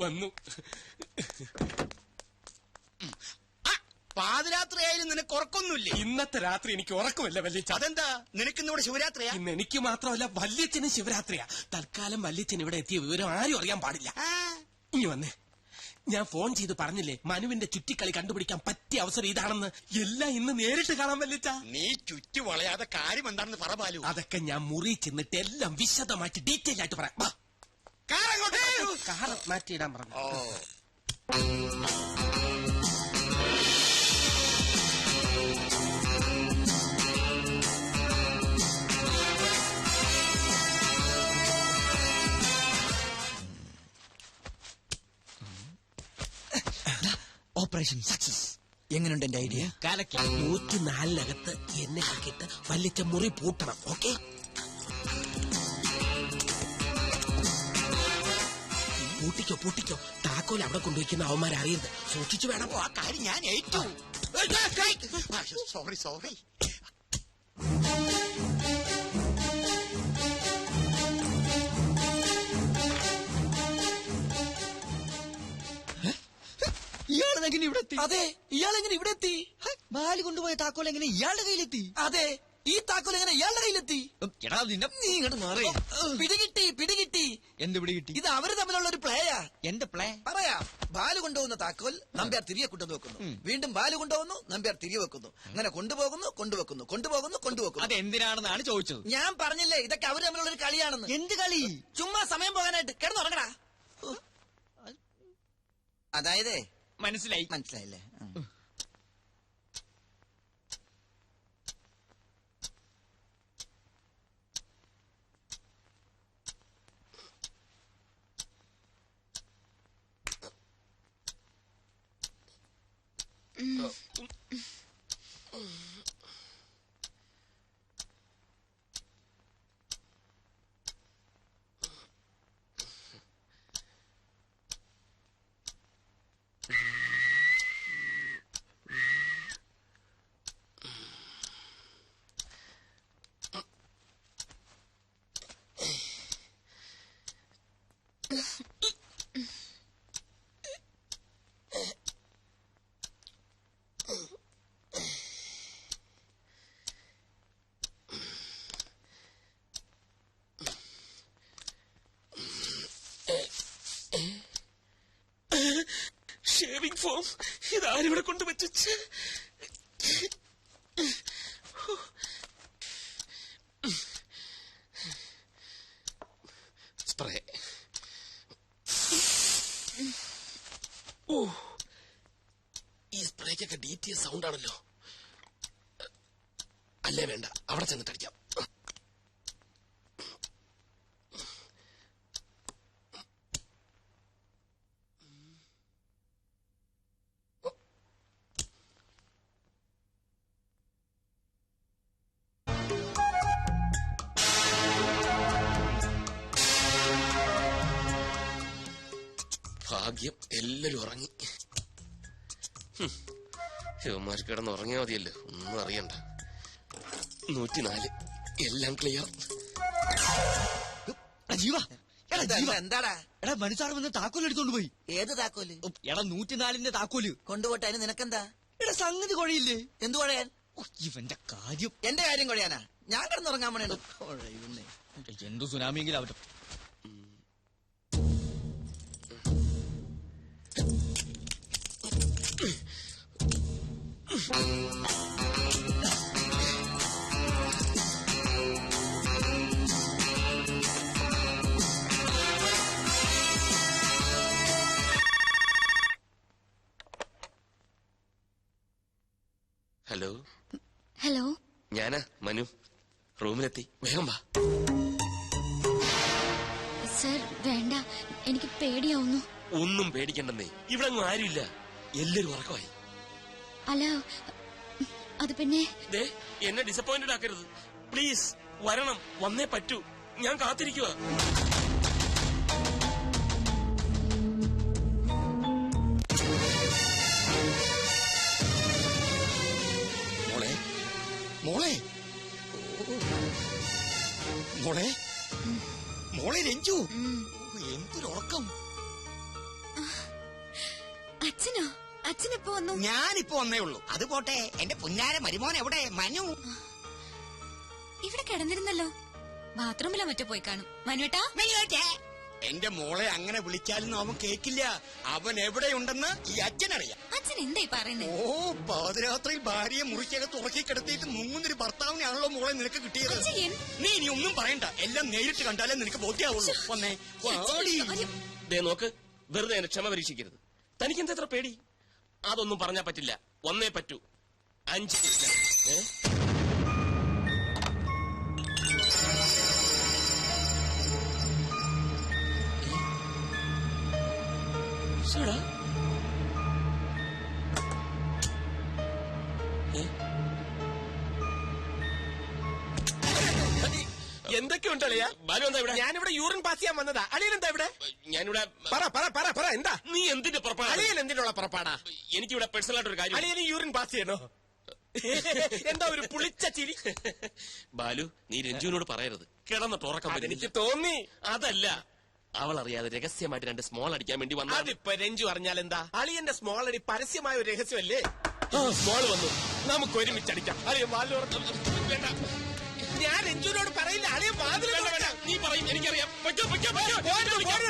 വന്നു. പാതിരാത്രിയായാലും നിനക്ക് ഉറക്കൊന്നുമില്ലേ? ഇന്നത്തെ രാത്രി എനിക്ക് ഉറക്കമില്ല വല്യച്ഛ. അതെന്താ? നിനക്കിന്നിവിടെ ശിവരാത്രിയാ? ഇന്ന് എനിക്ക് മാത്രമല്ല വല്യച്ഛനും ശിവരാത്രിയാ. തൽക്കാലം വല്യച്ഛൻ ഇവിടെ എത്തിയ വിവരം ആരും അറിയാൻ പാടില്ല. ഇനി വന്നേ, ഞാൻ ഫോൺ ചെയ്ത് പറഞ്ഞില്ലേ മനുവിന്റെ ചുറ്റിക്കളി കണ്ടുപിടിക്കാൻ പറ്റിയ അവസരം ഇതാണെന്ന്. എല്ലാം ഇന്ന് നേരിട്ട് കാണാൻ വല്യച്ഛ. നീ ചുറ്റി വളയാതെ കാര്യം എന്താണെന്ന് പറ ബാലു. അതൊക്കെ ഞാൻ മുറി ചെന്നിട്ട് എല്ലാം വിശദമായിട്ട് ഡീറ്റെയിൽ ആയിട്ട് പറയാം. കാർ മാറ്റിയിടാൻ പറഞ്ഞു. Operation success. എങ്ങനെയുണ്ട് എന്റെ ഐഡിയ? 104-നകത്ത് എന്നെ ആക്കിയിട്ട് വല്ലിച്ച മുറി പൂട്ടണം. ഓക്കെ? പൂട്ടിക്കോ. താക്കോൽ അവിടെ കൊണ്ടുവയ്ക്കുന്ന അവന്മാരെ അറിയരുത്. സൂക്ഷിച്ചു വേണം. ആ കാര്യം ഞാൻ ഏറ്റു. സോറി. ഇയാളെങ്ങനെ ഇവിടെ എത്തി? അതെ, ഇയാളെങ്ങനെ ഇവിടെ എത്തി? ബാലു കൊണ്ടുപോയ താക്കോൽ എങ്ങനെ ഇയാളുടെ കയ്യിലെത്തി? അതെ, ഈ താക്കോൽ എങ്ങനെ ഇയാളുടെ കയ്യിലെത്തി? എടാ നിന്നെ നീ ഇങ്ങോട്ട് മാറി. പിടികിട്ടി. എന്ത് പിടികിട്ടി? ഇത് അവര് തമ്മിലുള്ള ഒരു പ്ലേയാ. എന്റെ പ്ലേ പറയാം. ബാലു കൊണ്ടുപോകുന്ന താക്കോൽ നമ്പ്യാർ തിരികെ കൊണ്ടുവന്ന് വെക്കുന്നു. വീണ്ടും ബാലു കൊണ്ടുപോകുന്നു, നമ്പ്യാർ തിരികെ വെക്കുന്നു. അങ്ങനെ കൊണ്ടുപോകുന്നു. അത് എന്തിനാണെന്നാണ് ചോദിച്ചത്. ഞാൻ പറഞ്ഞില്ലേ ഇതൊക്കെ അവര് തമ്മിലുള്ള ഒരു കളിയാണെന്ന്. എന്ത് കളി? ചുമ്മാ സമയം പോകാനായിട്ട് കിടന്നുറങ്ങടാ. അതായത് മനസ്സിലായില്ലേ? ഷേവിംഗ് ഫോം ഇതാരിവിടെ കൊണ്ടുവച്ചു. സ്പ്രേ. ഈ സ്പ്രേക്കൊക്കെ DTS സൗണ്ട് ആണല്ലോ. അല്ലേ വേണ്ട, അവിടെ ചെന്നിട്ടടിക്കാം. ഭാഗ്യം എല്ലാരും ഉറങ്ങി. ശിവന്മാർ കിടന്ന് ഉറങ്ങിയാൽ മതിയല്ലോ, ഒന്നും അറിയണ്ട. 104 എല്ലാം ക്ലിയർ. എന്താടാ? എടാ മനുസാർ വന്ന് താക്കോൽ എടുത്തോണ്ട് പോയി. ഏത് താക്കോല്? എടാ 104ന്റെ താക്കോല് കൊണ്ടുപോട്ടെ. അതിന് നിനക്കെന്താ? എടാ സംഗതി കുഴയില്ലേ? എന്ത് കുഴയാൻ? ഇവന്റെ കാര്യം. എന്റെ കാര്യം കുഴയാനാ? ഞാൻ കിടന്നുറങ്ങാൻ വേണേ. എന്തു സുനാമിയെങ്കിലും ആവട്ടെ. ഹലോ, ഞാനാ മനു. റൂമിലെത്തി, വേഗം വാ. സർ വേണ്ട, എനിക്ക് പേടിയാവുന്നു. ഒന്നും പേടിക്കണ്ടെന്നേ, ഇവിടെ ഒന്നും ആരുമില്ല, എല്ലാരും ഉറക്കമായി. അല്ല അത് പിന്നെ എന്നെ ഡിസപ്പോയിന്റഡ് ആക്കരുത് പ്ലീസ്. വരണം, വന്നേ പറ്റൂ. ഞാൻ കാത്തിരിക്കുക. മോളെ രഞ്ജു, എന്തൊരുറക്കം. അച്ഛനോ? അച്ഛനെപ്പോ വന്നു? ഞാനിപ്പോ വന്നേ ഉള്ളൂ. അത് പോട്ടെ, എന്റെ പുന്നാര മരുമോൻ എവിടെ? മനു ഇവിടെ കിടന്നിരുന്നല്ലോ. ബാത്റൂമിലോ മറ്റോ പോയി കാണും. മനുവേട്ടാ, മനുവേട്ടേ. എന്റെ മോളെ അങ്ങനെ വിളിച്ചാലൊന്നും അവൻ കേക്കില്ല. അവൻ എവിടെയുണ്ടെന്ന് ഈ അച്ഛനറിയാം. അച്ഛൻ എന്തായി പറയുന്നേ? ഓ, പാതിരാത്രിയിൽ ഭാര്യയെ മുറിക്കകത്ത് ഉറക്കി കിടത്തിയിട്ട് മുങ്ങുന്നൊരു ഭർത്താവിനെയാണല്ലോ മോളെ നിനക്ക് കിട്ടിയത്. അച്ഛൻ നീ ഇനി ഒന്നും പറയണ്ട, എല്ലാം നേരിട്ട് കണ്ടാലേ നിനക്ക് ബോധ്യാവുള്ളൂ. വന്നേ വാടി. ദേ നോക്ക്, വെറുതെ എന്നെ ക്ഷമ പരീക്ഷിക്കരുത്. തനിക്ക് എന്താ എത്ര പേടി? അതൊന്നും പറഞ്ഞാ പറ്റില്ല, ഒന്നേ പറ്റൂ. 5 എന്തൊക്കെയുണ്ട് അളിയ? ബാലു എന്താ ഇവിടെ? ഞാനിവിടെ യൂറിൻ പാസ് ചെയ്യാൻ വന്നതാ. അളിയൻ എന്താ ഇവിടെ? ഞാനിവിടെ പറ എന്താ? നീ എന്തിന്റെ പുറപ്പാടാ? അളിയൻ എന്തിനുള്ള പുറപ്പാടാ? എനിക്കിവിടെ പേഴ്സണൽ ആയിട്ടൊരു കാര്യം. അളിയന് യൂറിൻ പാസ് ചെയ്യണോ? എന്താ ഒരു പുളിച്ച ചിരി? ബാലു, നീ രഞ്ജുവിനോട് പറയരുത്. കിടന്നിട്ട് ഉറക്കം എനിക്ക് തോന്നി. അതല്ല, അവൾ അറിയാതെ രഹസ്യമായിട്ട് 2 സ്മോൾ അടിക്കാൻ വേണ്ടി വന്നു. അതിപ്പോ രഞ്ജു അറിഞ്ഞാൽ എന്താ? അളിയന്റെ സ്മോൾ അടി പരസ്യമായ ഒരു രഹസ്യമല്ലേ? സ്മോൾ വന്നു, നമുക്ക് ഒരുമിച്ച് അടിക്കാം. അളിയൻ ബാലു വേണ്ട, ഞാൻ രഞ്ജുവിനോട് പറയില്ല. അളിയൻ വാതിൽ നീ പറയും, എനിക്കറിയാം.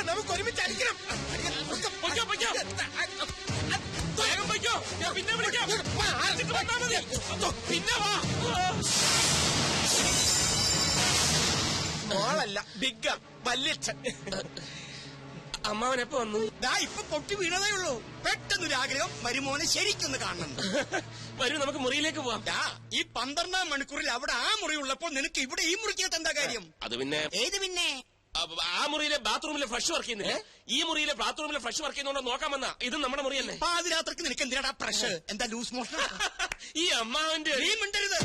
നമുക്ക് ഒരുമിച്ച് അടിക്കണം. പിന്നെ വിളിക്കാം. പിന്നെ വാ. മോളല്ല, ബിഗ് വല്യച്ഛൻ. അമ്മാവനെപ്പോ വന്നു? ദാ ഇപ്പൊ പൊട്ടി വീണതേ ഉള്ളൂ. പെട്ടെന്നൊരാഗ്രഹം മരുമോനെ ശരിക്കൊന്ന് കാണണം. വരൂ, നമുക്ക് മുറിയിലേക്ക് പോവാം. ഈ 12-ാം മണിക്കൂറിൽ അവിടെ ആ മുറി ഉള്ളപ്പോൾ നിനക്ക് ഇവിടെ ഈ മുറിക്കകത്ത് എന്താ കാര്യം? അത് പിന്നെ ഏത് പിന്നെ? ആ മുറിയിലെ ബാത്റൂമിലെ ഫ്രഷ് വർക്ക് ചെയ്യുന്നില്ല. ഈ മുറിയിലെ ബാത്റൂമിലെ ഫ്രഷ് വർക്ക് ചെയ്യുന്നോണ്ടോ നോക്കാമെന്നാ. ഇത് നമ്മുടെ മുറിയല്ലേ? പാതിരാത്രിക്ക് നിനക്ക് എന്തിനാടാ പ്രഷർ? എന്താ ലൂസ് മോഷൻ? ഈ അമ്മാവന്റെ നീ മിണ്ടരുത്.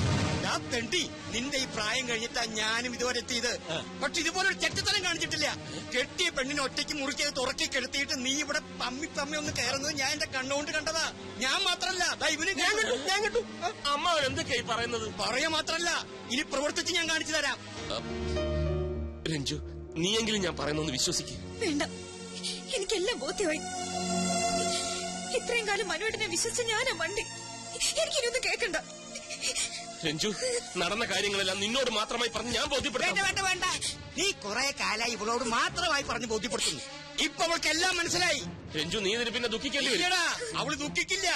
തെണ്ടി, നിന്റെ ഈ പ്രായം കഴിഞ്ഞിട്ടാ ഞാനും ഇതുവരെ എത്തിയത്. പക്ഷെ ഇതുപോലൊരു ചെറ്റത്തരം കാണിച്ചിട്ടില്ല. കെട്ടിയ പെണ്ണിനെ ഒറ്റയ്ക്ക് മുറിക്കകത്ത് ഉറക്കി കെടുത്തിയിട്ട് നീ ഇവിടെ പമ്മി ഒന്ന് കയറുന്നത് ഞാൻ എന്റെ കണ്ണുകൊണ്ട് കണ്ടതാ. ഞാൻ മാത്രല്ല, ഇവന് ഞാൻ കണ്ടു. അമ്മാവൻ എന്തൊക്കെയായി പറയുന്നത്? പറയാ മാത്രല്ല, ഇനി പ്രവർത്തിച്ച് ഞാൻ കാണിച്ചു തരാം. രഞ്ജു, നീയെങ്കിലും ഞാൻ പറയുന്നൊന്ന് വിശ്വസിക്കും. വേണ്ട, എനിക്കെല്ലാം ബോധ്യമായി. ഇത്രയും കാലം മനുവേട്ടനെ വിശ്വസിച്ച ഞാനാ മണ്ടി. എനിക്കിനൊന്നും കേൾക്കണ്ട. രഞ്ജു, നടന്ന കാര്യങ്ങളെല്ലാം നിന്നോട് മാത്രമായി പറഞ്ഞ് ഞാൻ ബോധ്യപ്പെടുത്താം. വേണ്ട, നീ കുറെ കാലായി ഇവളോട് മാത്രമായി പറഞ്ഞ് ബോധ്യപ്പെടുത്തുന്നു. ഇപ്പൊ അവൾക്ക് എല്ലാം മനസ്സിലായി. രഞ്ജു, നീ ഇതിന് പിന്നെ ദുഃഖിക്കേണ്ടി വരും. അവള് ദുഃഖിക്കില്ല.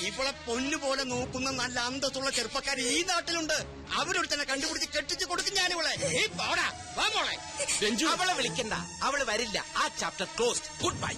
ഇവളെ പൊന്നുപോലെ നോക്കുന്ന നല്ല അന്തസ്സുള്ള ചെറുപ്പക്കാർ ഈ നാട്ടിലുണ്ട്. അവരോട് തന്നെ കണ്ടുപിടിച്ച് കെട്ടിച്ച് കൊടുക്കും ഞാനിവളെ. നീ പോടാ, വാ മോളെ. രഞ്ജു, അവളെ വിളിക്കണ്ട, അവള് വരില്ല. ആ ചാപ്റ്റർ ക്ലോസ്ഡ്. Good bye.